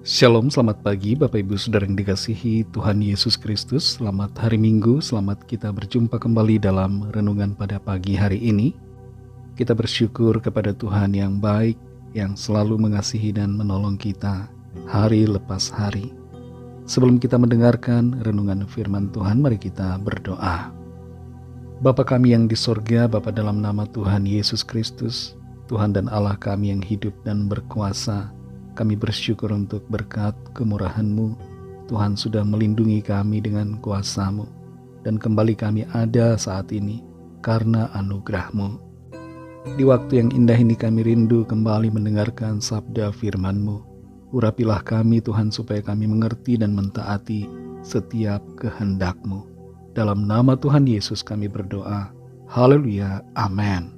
Shalom, selamat pagi Bapak Ibu Saudara yang dikasihi Tuhan Yesus Kristus. Selamat hari Minggu, selamat kita berjumpa kembali dalam renungan pada pagi hari ini. Kita bersyukur kepada Tuhan yang baik, yang selalu mengasihi dan menolong kita hari lepas hari. Sebelum kita mendengarkan renungan firman Tuhan, mari kita berdoa. Bapa kami yang di sorga, Bapa dalam nama Tuhan Yesus Kristus, Tuhan dan Allah kami yang hidup dan berkuasa, kami bersyukur untuk berkat kemurahan-Mu. Tuhan sudah melindungi kami dengan kuasa-Mu. Dan kembali kami ada saat ini karena anugerah-Mu. Di waktu yang indah ini kami rindu kembali mendengarkan sabda firman-Mu. Urapilah kami Tuhan supaya kami mengerti dan mentaati setiap kehendak-Mu. Dalam nama Tuhan Yesus kami berdoa. Haleluya. Amin.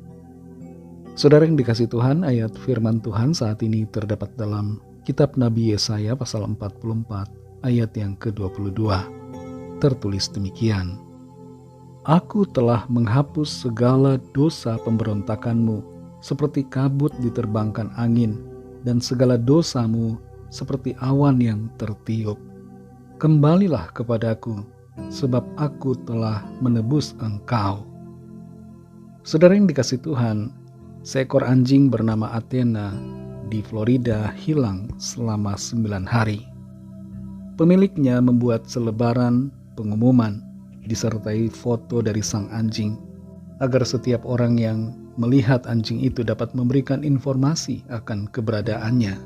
Saudara yang dikasih Tuhan, ayat firman Tuhan saat ini terdapat dalam kitab Nabi Yesaya pasal 44 ayat yang ke-22. Tertulis demikian. Aku telah menghapus segala dosa pemberontakanmu seperti kabut diterbangkan angin dan segala dosamu seperti awan yang tertiup. Kembalilah kepadaku sebab aku telah menebus engkau. Saudara yang dikasih Tuhan, seekor anjing bernama Athena di Florida hilang selama 9 hari. Pemiliknya membuat selebaran pengumuman disertai foto dari sang anjing agar setiap orang yang melihat anjing itu dapat memberikan informasi akan keberadaannya.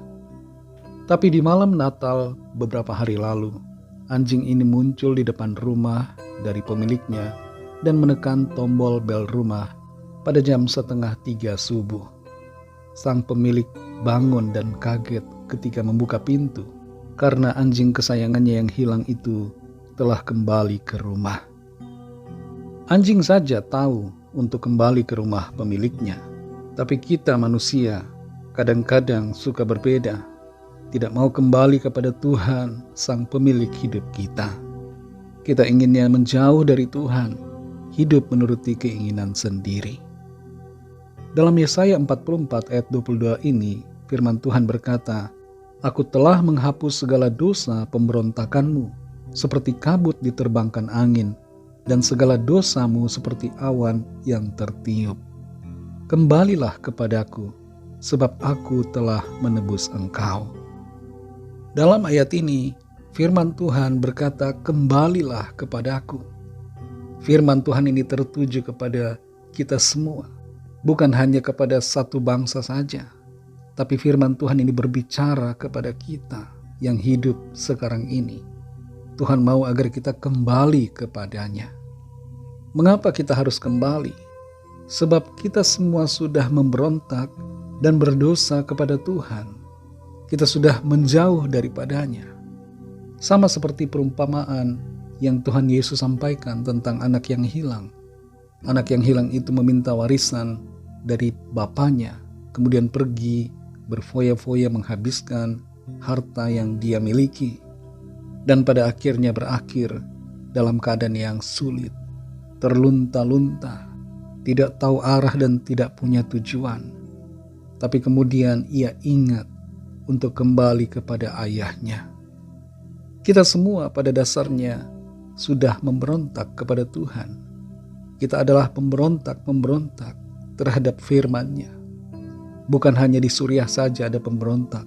Tapi di malam Natal beberapa hari lalu, anjing ini muncul di depan rumah dari pemiliknya dan menekan tombol bel rumah pada jam 2:30 subuh. Sang pemilik bangun dan kaget ketika membuka pintu karena anjing kesayangannya yang hilang itu telah kembali ke rumah. Anjing saja tahu untuk kembali ke rumah pemiliknya, tapi kita manusia kadang-kadang suka berbeda, tidak mau kembali kepada Tuhan, sang pemilik hidup kita. Kita inginnya menjauh dari Tuhan, hidup menuruti keinginan sendiri. Dalam Yesaya 44 ayat 22 ini, firman Tuhan berkata, Aku telah menghapus segala dosa pemberontakanmu, seperti kabut diterbangkan angin, dan segala dosamu seperti awan yang tertiup. Kembalilah kepadaku, sebab aku telah menebus engkau. Dalam ayat ini, firman Tuhan berkata, kembalilah kepadaku. Firman Tuhan ini tertuju kepada kita semua. Bukan hanya kepada satu bangsa saja, tapi firman Tuhan ini berbicara kepada kita yang hidup sekarang ini. Tuhan mau agar kita kembali kepadanya. Mengapa kita harus kembali? Sebab kita semua sudah memberontak dan berdosa kepada Tuhan. Kita sudah menjauh daripadanya. Sama seperti perumpamaan yang Tuhan Yesus sampaikan tentang anak yang hilang. Anak yang hilang itu meminta warisan dari bapaknya, kemudian pergi berfoya-foya menghabiskan harta yang dia miliki, dan pada akhirnya berakhir dalam keadaan yang sulit, terlunta-lunta, tidak tahu arah dan tidak punya tujuan. Tapi kemudian ia ingat untuk kembali kepada ayahnya. Kita semua pada dasarnya sudah memberontak kepada Tuhan. Kita adalah pemberontak terhadap firman-Nya. Bukan hanya di Suriah saja ada pemberontak.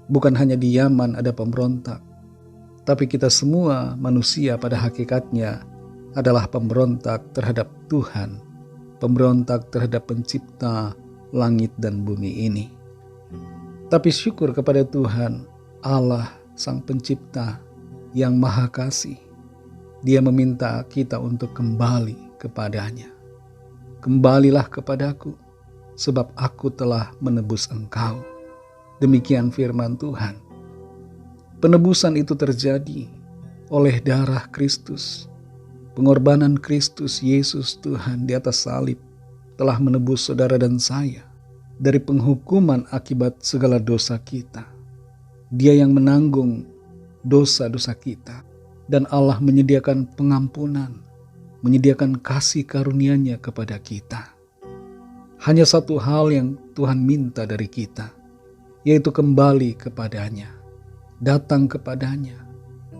Bukan hanya di Yaman ada pemberontak. Tapi kita semua manusia pada hakikatnya adalah pemberontak terhadap Tuhan. Pemberontak terhadap pencipta langit dan bumi ini. Tapi syukur kepada Tuhan, Allah sang pencipta yang maha kasih. Dia meminta kita untuk kembali kepadanya. Kembalilah kepadaku, sebab aku telah menebus engkau. Demikian firman Tuhan. Penebusan itu terjadi oleh darah Kristus. Pengorbanan Kristus Yesus Tuhan di atas salib telah menebus saudara dan saya dari penghukuman akibat segala dosa kita. Dia yang menanggung dosa-dosa kita, dan Allah menyediakan pengampunan, menyediakan kasih karunia-Nya kepada kita. Hanya satu hal yang Tuhan minta dari kita, yaitu kembali kepadanya. datang kepadanya,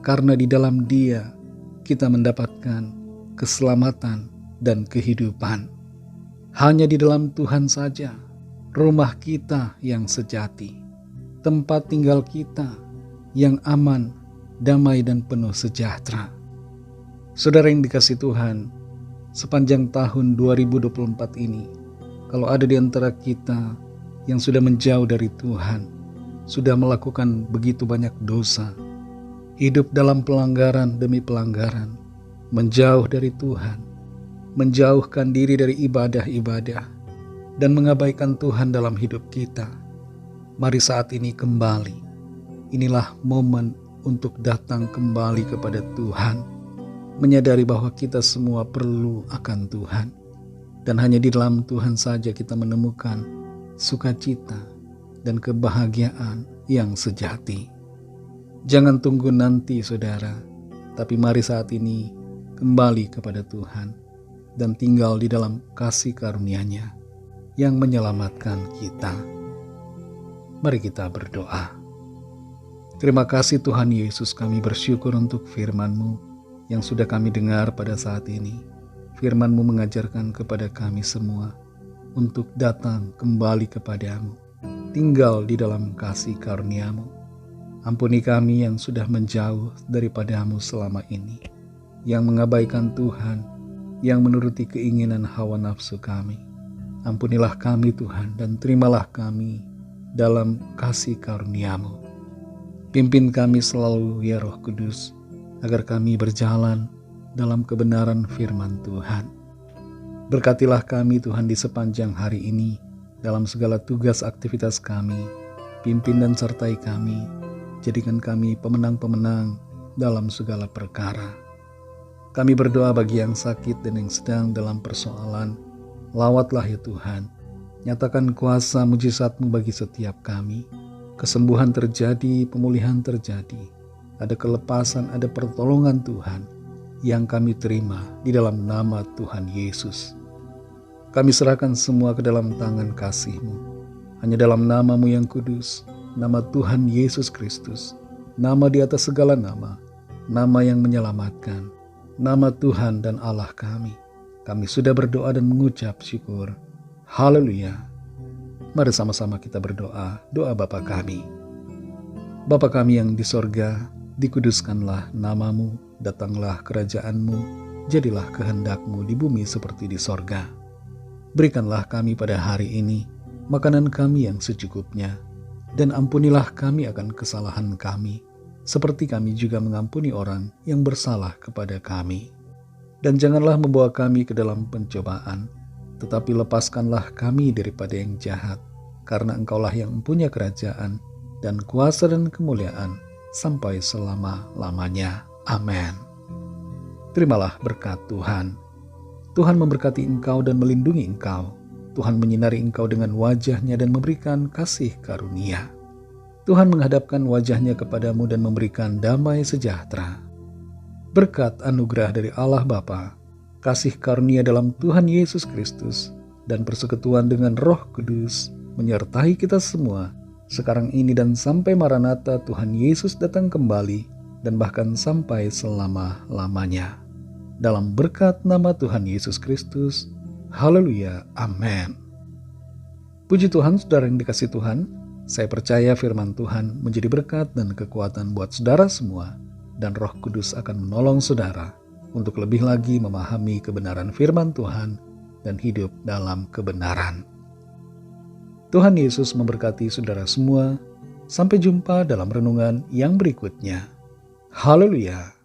karena di dalam Dia kita mendapatkan keselamatan dan kehidupan. Hanya di dalam Tuhan saja rumah kita yang sejati, tempat tinggal kita yang aman, damai dan penuh sejahtera. Saudara yang dikasihi Tuhan, sepanjang tahun 2024 ini, kalau ada di antara kita yang sudah menjauh dari Tuhan, sudah melakukan begitu banyak dosa, hidup dalam pelanggaran demi pelanggaran, menjauh dari Tuhan, menjauhkan diri dari ibadah-ibadah, dan mengabaikan Tuhan dalam hidup kita. Mari saat ini kembali. Inilah momen untuk datang kembali kepada Tuhan, menyadari bahwa kita semua perlu akan Tuhan, dan hanya di dalam Tuhan saja kita menemukan sukacita dan kebahagiaan yang sejati. Jangan tunggu nanti, saudara, tapi mari saat ini kembali kepada Tuhan dan tinggal di dalam kasih karunia-Nya yang menyelamatkan kita. Mari kita berdoa. Terima kasih Tuhan Yesus, kami bersyukur untuk firman-Mu yang sudah kami dengar pada saat ini. Firman-Mu mengajarkan kepada kami semua untuk datang kembali kepadamu, tinggal di dalam kasih karunia-Mu. Ampuni kami yang sudah menjauh daripada-Mu selama ini, yang mengabaikan Tuhan, yang menuruti keinginan hawa nafsu kami. Ampunilah kami Tuhan, dan terimalah kami dalam kasih karunia-Mu. Pimpin kami selalu ya Roh Kudus, agar kami berjalan dalam kebenaran firman Tuhan. Berkatilah kami Tuhan di sepanjang hari ini, dalam segala tugas aktivitas kami. Pimpin dan sertai kami, jadikan kami pemenang-pemenang dalam segala perkara. Kami berdoa bagi yang sakit dan yang sedang dalam persoalan. Lawatlah ya Tuhan, nyatakan kuasa mujizat-Mu bagi setiap kami. Kesembuhan terjadi, pemulihan terjadi, ada kelepasan, ada pertolongan Tuhan yang kami terima di dalam nama Tuhan Yesus. Kami serahkan semua ke dalam tangan kasih-Mu. Hanya dalam nama-Mu yang kudus, nama Tuhan Yesus Kristus, nama di atas segala nama, nama yang menyelamatkan, nama Tuhan dan Allah kami. Kami sudah berdoa dan mengucap syukur. Haleluya. Mari sama-sama kita berdoa, doa Bapa kami. Bapa kami yang di sorga, dikuduskanlah nama-Mu, datanglah kerajaan-Mu, jadilah kehendak-Mu di bumi seperti di sorga. Berikanlah kami pada hari ini makanan kami yang secukupnya, dan ampunilah kami akan kesalahan kami, seperti kami juga mengampuni orang yang bersalah kepada kami. Dan janganlah membawa kami ke dalam pencobaan, tetapi lepaskanlah kami daripada yang jahat, karena Engkaulah yang mempunyai kerajaan dan kuasa dan kemuliaan sampai selama-lamanya. Amin. Terimalah berkat Tuhan. Tuhan memberkati engkau dan melindungi engkau. Tuhan menyinari engkau dengan wajah-Nya dan memberikan kasih karunia. Tuhan menghadapkan wajah-Nya kepadamu dan memberikan damai sejahtera. Berkat anugerah dari Allah Bapa, kasih karunia dalam Tuhan Yesus Kristus, dan persekutuan dengan Roh Kudus menyertai kita semua, sekarang ini dan sampai Maranatha Tuhan Yesus datang kembali, dan bahkan sampai selama-lamanya. Dalam berkat nama Tuhan Yesus Kristus, haleluya, amin. Puji Tuhan, saudara yang dikasihi Tuhan, saya percaya firman Tuhan menjadi berkat dan kekuatan buat saudara semua, dan Roh Kudus akan menolong saudara untuk lebih lagi memahami kebenaran firman Tuhan dan hidup dalam kebenaran. Tuhan Yesus memberkati saudara semua. Sampai jumpa dalam renungan yang berikutnya. Haleluya.